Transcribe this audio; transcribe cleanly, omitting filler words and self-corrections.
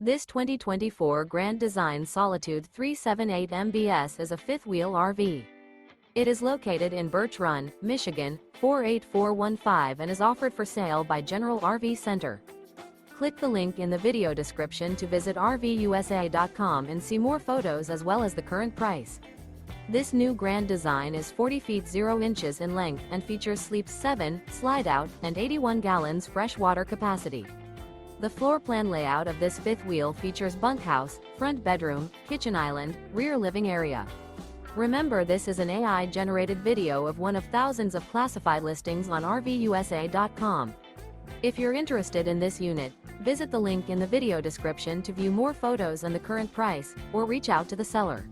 This 2024 Grand Design Solitude 378 MBS is a fifth-wheel RV. It is located in Birch Run, Michigan, 48415 and is offered for sale by General RV Center. Click the link in the video description to visit RVUSA.com and see more photos as well as the current price. This new Grand Design is 40 feet 0 inches in length and features sleeps 7, slide-out, and 81 gallons fresh water capacity. The floor plan layout of this fifth wheel features bunkhouse, front bedroom, kitchen island, rear living area. Remember, this is an AI-generated video of one of thousands of classified listings on RVUSA.com. If you're interested in this unit, visit the link in the video description to view more photos and the current price, or reach out to the seller.